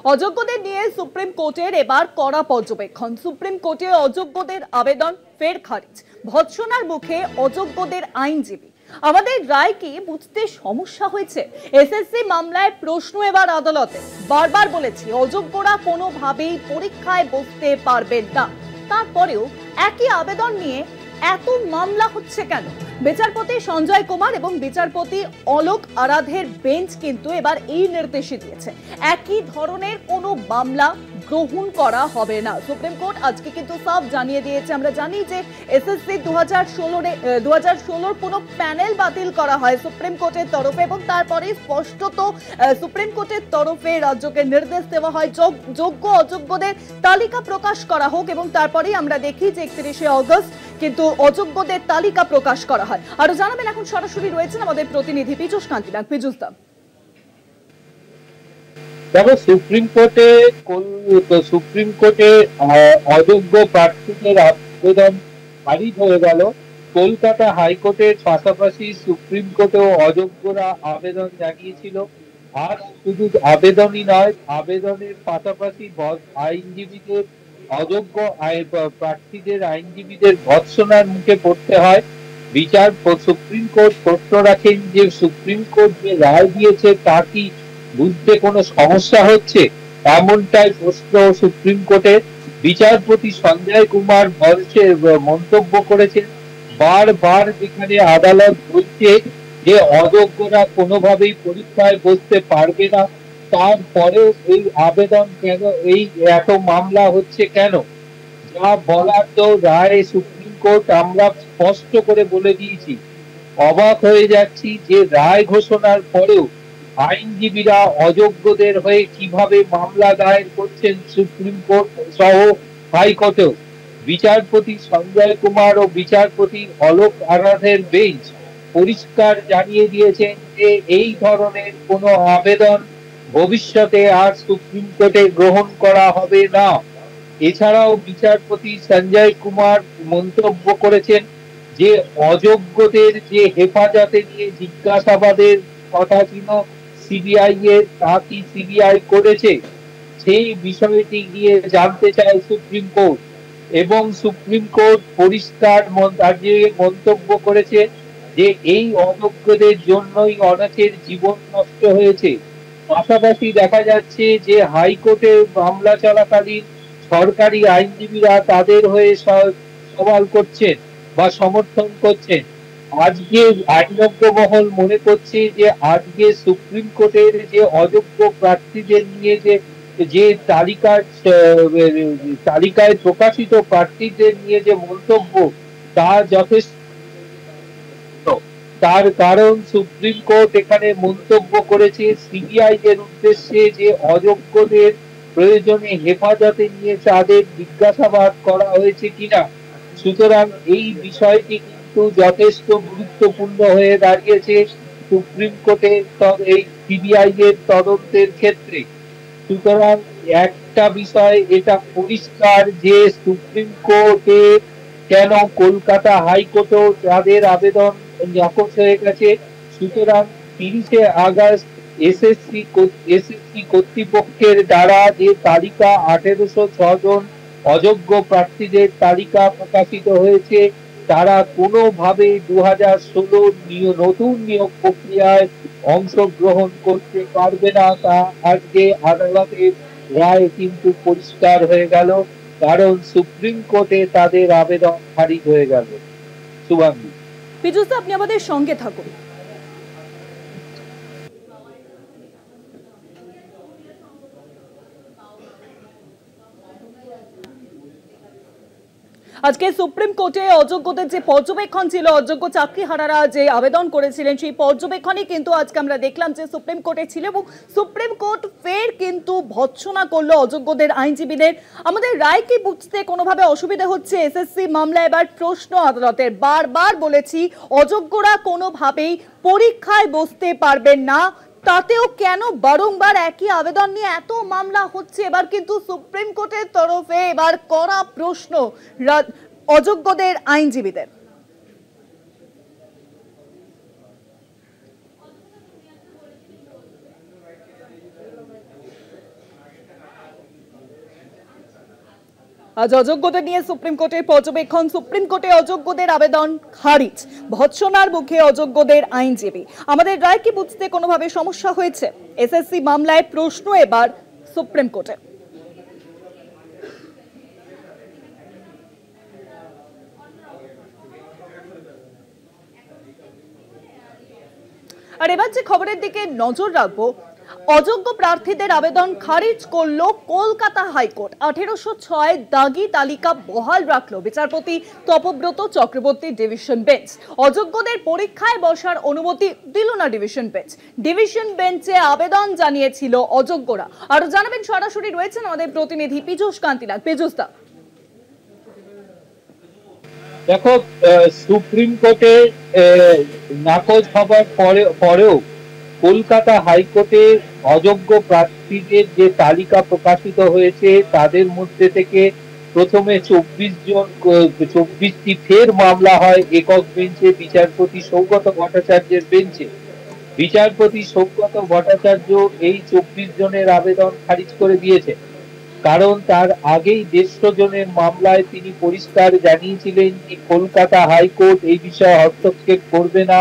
অযোগ্যদের নিয়ে সুপ্রিম কোর্টের এবার কড়া পর্যবেক্ষণ। সুপ্রিম কোর্টে অযোগ্যদের আবেদন ফের খারিজ। ভৎসনার মুখে অযোগ্যদের আইনজীবী। আমাদের রায় কি বুঝতে সমস্যা হয়েছে? এসএসসি মামলায় প্রশ্ন এবার আদালতে। বারবার বলেছি অযোগ্যরা কোনোভাবেই পরীক্ষায় বসতে পারবেন না, তারপরেও একই আবেদন নিয়ে এত মামলা হচ্ছে কেন? বিচারপতি সঞ্জয় কুমার এবং বিচারপতি অলোক আরাধের বেঞ্চ কিন্তু এবার এই নির্দেশই দিয়েছে, একই ধরনের কোনো মামলা গ্রহণ করা হবে না। সুপ্রিম কোর্ট আজকে কিন্তু সব জানিয়ে দিয়েছে। আমরা জানি যে এসএসসি 2016 পুরো প্যানেল বাতিল করা হয় সুপ্রিম কোর্টের তরফে, এবং তারপরে স্পষ্টত সুপ্রিম কোর্টের তরফে রাজ্যকে নির্দেশ দেওয়া হয় যোগ্য অযোগ্যদের তালিকা প্রকাশ করা হোক, এবং তারপরেই আমরা দেখি যে 31শে অগস্ট কিন্তু অযোগ্যদের তালিকা প্রকাশ করা হয়। আরো জানাবেন, এখন সরাসরি রয়েছেন আমাদের প্রতিনিধি পীযুষ কান্তি নাগ। পীযুষ দা, দেখো, সুপ্রিম কোর্টে অযোগ্য প্রার্থীদের আবেদন খারিজ হয়ে গেল। কলকাতা হাইকোর্টের পাশাপাশি সুপ্রিম কোর্টেও অযোগ্যরা আবেদন জানিয়েছিল। আর শুধু আবেদনই নয়, আবেদনের পাশাপাশি আইনজীবীদের অযোগ্য প্রার্থীদের আইনজীবীদের ভৎসনার মুখে পড়তে হয়। সুপ্রিম কোর্ট প্রশ্ন রাখেন যে সুপ্রিম কোর্ট যে রায় দিয়েছে তা কি বুঝতে কোনো সমস্যা হচ্ছে, এমনটাই প্রশ্ন সুপ্রিম কোর্টের। বিচারপতি সঞ্জয় কুমার মন্তব্য করেছেন, বারবার যেখানে আদালত বলছে যে অযোগ্যরা কোনোভাবেই পরীক্ষায় বসতে পারবে না, তারপরেও এই আবেদন কেন, এই এত মামলা হচ্ছে কেন? যা বলার তো রায় সুপ্রিম কোর্ট আমরা স্পষ্ট করে বলে দিয়েছি। অবাক হয়ে যাচ্ছি যে রায় ঘোষণার পরেও আইনজীবীরা অযোগ্যদের হয়ে কিভাবে মামলা দায়ের করছেন সুপ্রিম কোর্ট সহ হাইকোর্টেও। বিচারপতি সঞ্জয় কুমার ও বিচারপতি অলোক আরাধের বেঞ্চ পরিষ্কার জানিয়ে দিয়েছেন যে এই ধরনের কোনো আবেদন ভবিষ্যতে আর সুপ্রিম কোর্টে গ্রহণ করা হবে না। এছাড়াও বিচারপতি সঞ্জয় কুমার মন্তব্য করেছেন যে অযোগ্যদের যে হেফাজতে নিয়ে জিজ্ঞাসাবাদের কথা ছিল সিবিআই এর, তা কি সিবিআই করেছে সেই বিষয়টি গিয়ে জানতে চায় সুপ্রিম কোর্ট। এবং সুপ্রিম কোর্ট পরিষ্কার মন্তব্য করেছে যে এই অযোগ্যদের জন্যই অনেকের জীবন নষ্ট হয়েছে। পাশাপাশি দেখা যাচ্ছে যে হাইকোর্টে মামলা চলাকালীন সরকারি আইনজীবীরা তাদের হয়ে সওয়াল করছেন বা সমর্থন করছেন। আজকে আইনজ্ঞ মহল মনে করছে যে আজকে সুপ্রিম কোর্টের যে অযোগ্য প্রার্থীদের নিয়ে যে তালিকায় প্রকাশিত প্রার্থীদের নিয়ে যে মন্তব্য, তা যথেষ্ট। তার কারণ সুপ্রিম কোর্ট এখানে মন্তব্য করেছে সিবিআই এর উদ্দেশ্যে যে অযোগ্যদের প্রয়োজনে হেফাজতে নিয়ে তাদের জিজ্ঞাসাবাদ করা হয়েছে কিনা। সুতরাং এই বিষয়টি কিন্তু যথেষ্ট গুরুত্বপূর্ণ হয়ে দাঁড়িয়েছে সুপ্রিম কোর্টের এই সিবিআই এর তদন্তের ক্ষেত্রে। সুতরাং একটা বিষয় এটা পরিষ্কার যে সুপ্রিম কোর্টে কেন কলকাতা হাইকোর্টও তাদের আবেদন নাকচ হয়ে গেছে। সুতরাং 30শে আগস্ট এসএসসি কর্তৃপক্ষের দ্বারা যে তালিকা 1806 জন অযোগ্য প্রার্থীদের তালিকা প্রকাশিত হয়েছে, তারা কোনোভাবে 2016 নতুন নিয়োগ প্রক্রিয়ায় অংশগ্রহণ করতে পারবে না। তা আজকে আদালতের রায় কিন্তু পরিষ্কার হয়ে গেল, কারণ সুপ্রিম কোর্টে তাদের আবেদন খারিজ হয়ে গেল। শুভাঙ্গী, পীযুষ দা, আপনি আমাদের সঙ্গে থাকুন। আজকে সুপ্রিম কোর্টে অযোগ্যদের যে পর্যবেক্ষণ ছিল, অযোগ্য চাকরিহারারা যে আবেদন করেছিলেন সেই পর্যবেক্ষণই কিন্তু আজকে আমরা দেখলাম যে সুপ্রিম কোর্টে ছিল, এবং সুপ্রিম কোর্ট ফের কিন্তু ভৎসনা করলো অযোগ্যদের আইনজীবীদের। আমাদের রায় কি বুঝতে কোনোভাবে অসুবিধা হচ্ছে? এসএসসি মামলা এবার প্রশ্ন আদালতের। বারবার বলেছি অযোগ্যরা কোনোভাবেই পরীক্ষায় বসতে পারবেন না, তাতেও কেন বারংবার একই আবেদন নিয়ে এত মামলা হচ্ছে? এবার কিন্তু সুপ্রিম কোর্টের তরফে এবার কড়া প্রশ্ন অযোগ্যদের আইনজীবীদের। আজ অযোগ্যদের নিয়ে সুপ্রিম কোর্টের পর্যবেক্ষণ। সুপ্রিম কোর্টে অযোগ্যদের আবেদন খারিজ, ভৎসনার মুখে অযোগ্যদের আইনজীবী। আমাদের রায় কি বুঝতে কোনোভাবে সমস্যা হয়েছে? এসএসসি মামলায় প্রশ্ন এবার সুপ্রিম কোর্টে। আর এবার যে খবরের দিকে নজর রাখবো, অযোগ্য প্রার্থীদের আবেদন খারিজ করলো কলকাতা হাইকোর্ট। 1806 দাগি তালিকা বহাল রাখলো বিচারপতি তপব্রত চক্রবর্তী ডিভিশন বেঞ্চ। অযোগ্যদের পরীক্ষায় বসার অনুমতি দিল না ডিভিশন বেঞ্চ। ডিভিশন বেঞ্চে আবেদন জানিয়েছিল অযোগ্যরা। আরো জানাবেন, সরাসরি রয়েছেন আমাদের প্রতিনিধি পীযূষ কান্তিনাথ। পীযূষ দা, দেখো, সুপ্রিম কোর্টে নাকচ হবার পরেও কলকাতা হাইকোর্টে অযোগ্য প্রার্থীদের যে তালিকা প্রকাশিত হয়েছে তাদের মধ্যে থেকে প্রথমে 24টি ফের মামলা হয় একক বেঞ্চে বিচারপতি সৌগত ভট্টাচার্যের বেঞ্চে। বিচারপতি সৌগত ভট্টাচার্য এই 24 জনের আবেদন খারিজ করে দিয়েছে, কারণ তার আগেই 150 জনের মামলায় তিনি পরিষ্কার জানিয়েছিলেন যে কলকাতা হাইকোর্ট এই বিষয়ে হস্তক্ষেপ করবে না,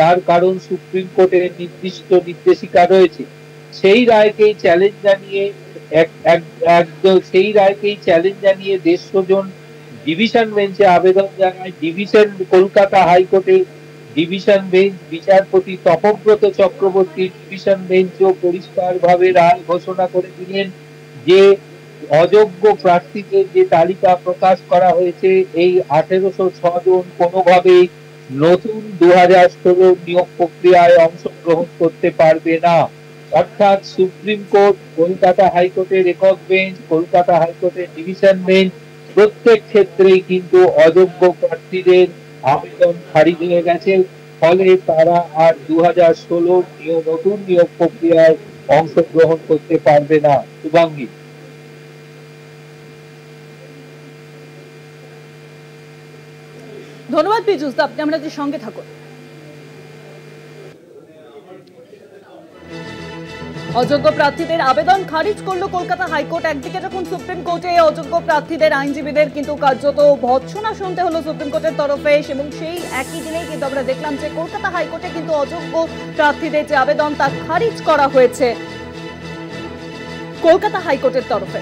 তার কারণ সুপ্রিম কোর্টের নির্দিষ্ট নির্দেশিকা রয়েছে। সেই রায়কেই চ্যালেঞ্জ জানিয়ে 150 জন ডিভিশন বেঞ্চে আবেদন জানায়। কলকাতা হাইকোর্টের ডিভিশন বেঞ্চ বিচারপতি তপব্রত চক্রবর্তী ডিভিশন বেঞ্চও পরিষ্কারভাবে রায় ঘোষণা করে দিলেন যে অযোগ্য প্রার্থীদের যে তালিকা প্রকাশ করা হয়েছে এই 1806 জন কোনোভাবেই নতুন 2016 নিয়োগ প্রক্রিয়ায় অংশগ্রহণ করতে পারবে না। অর্থাৎ সুপ্রিম কোর্ট, কলকাতা হাইকোর্টের একক বেঞ্চ, কলকাতা হাইকোর্টের ডিভিশন বেঞ্চ প্রত্যেক ক্ষেত্রেই কিন্তু অযোগ্য প্রার্থীদের আবেদন খারিজ হয়ে গেছে। ফলে তারা আর 2016 নতুন নিয়োগ প্রক্রিয়ায় অংশগ্রহণ করতে পারবে না। শুভাঙ্গী, ধন্যবাদ পীযূষ দা, আপনি আমাদের সঙ্গে থাকুন। অযোগ্য প্রার্থীদের আবেদন খারিজ করলো কলকাতা হাইকোর্ট। একদিকে যখন সুপ্রিম কোর্টে অযোগ্য প্রার্থীদের আইনজীবীদের কিন্তু কার্যত ভৎসনা শুনতে হলো সুপ্রিম কোর্টের তরফে, এবং সেই একই দিনেই কিন্তু আমরা দেখলাম যে কলকাতা হাইকোর্টে কিন্তু অযোগ্য প্রার্থীদের যে আবেদন তা খারিজ করা হয়েছে কলকাতা হাইকোর্টের তরফে।